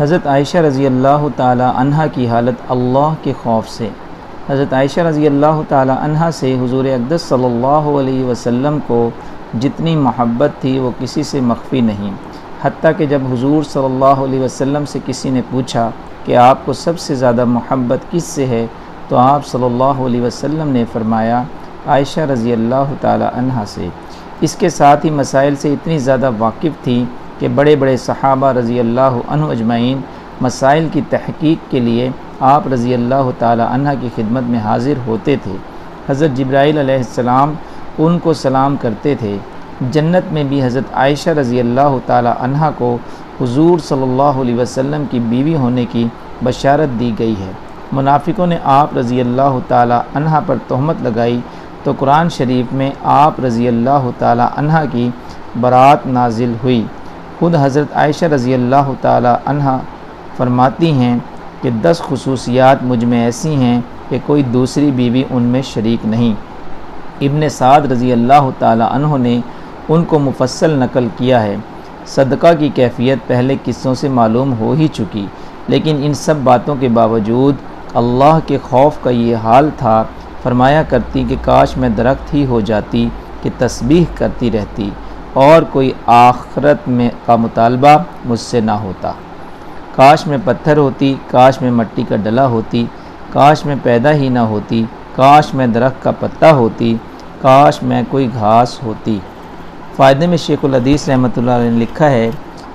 حضرت عائشہ رضی اللہ تعالی عنہ کی حالت اللہ کے خوف سے۔ حضرت عائشہ رضی اللہ تعالی عنہ سے حضور اقدس صلی اللہ علیہ وسلم کو جتنی محبت تھی وہ کسی سے مخفی نہیں، حتیٰ کہ جب حضور صلی اللہ علیہ وسلم سے کسی نے پوچھا کہ آپ کو سب سے زیادہ محبت کس سے ہے، تو آپ صلی اللہ علیہ وسلم نے فرمایا عائشہ رضی اللہ تعالی عنہ سے۔ اس کے ساتھ ہی مسائل سے اتنی زیادہ واقف تھی کہ بڑے بڑے صحابہ رضی اللہ عنہ اجمعین مسائل کی تحقیق کے لیے آپ رضی اللہ تعالی عنہ کی خدمت میں حاضر ہوتے تھے۔ حضرت جبرائیل علیہ السلام ان کو سلام کرتے تھے۔ جنت میں بھی حضرت عائشہ رضی اللہ تعالی عنہ کو حضور صلی اللہ علیہ وسلم کی بیوی ہونے کی بشارت دی گئی ہے۔ منافقوں نے آپ رضی اللہ تعالی عنہ پر تہمت لگائی تو قرآن شریف میں آپ رضی اللہ تعالی عنہ کی برات نازل ہوئی۔ خود حضرت عائشہ رضی اللہ تعالی عنہ فرماتی ہیں کہ 10 خصوصیات مجھ میں ایسی ہیں کہ کوئی دوسری بیوی ان میں شریک نہیں۔ ابن سعد رضی اللہ تعالی عنہ نے ان کو مفصل نقل کیا ہے۔ صدقہ کی کیفیت پہلے قصوں سے معلوم ہو ہی چکی، لیکن ان سب باتوں کے باوجود اللہ کے خوف کا یہ حال تھا، فرمایا کرتی کہ کاش میں درخت ہی ہو جاتی کہ تسبیح کرتی رہتی، اور کوئی آخرت میں کا مطالبہ مجھ سے نہ ہوتا۔ کاش میں پتھر ہوتی، کاش میں مٹی کا ڈلا ہوتی، کاش میں پیدا ہی نہ ہوتی، کاش میں درخت کا پتا ہوتی، کاش میں کوئی گھاس ہوتی۔ فائدے میں شیخ الحدیث رحمۃ اللہ علیہ نے لکھا ہے،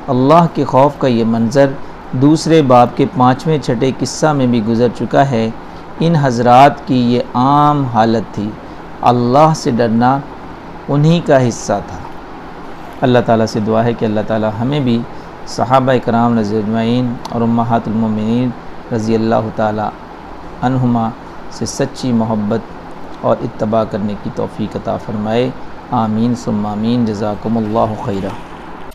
اللہ کے خوف کا یہ منظر دوسرے باب کے 5ویں چھٹے قصہ میں بھی گزر چکا ہے۔ ان حضرات کی یہ عام حالت تھی، اللہ سے ڈرنا انہی کا حصہ تھا۔ اللہ تعالیٰ سے دعا ہے کہ اللہ تعالیٰ ہمیں بھی صحابہ کرام رضی اجمعین اور امہات المومنین رضی اللہ تعالیٰ عنہما سے سچی محبت اور اتباع کرنے کی توفیق عطا فرمائے۔ آمین ثم آمین۔ جزاکم اللہ خیرہ۔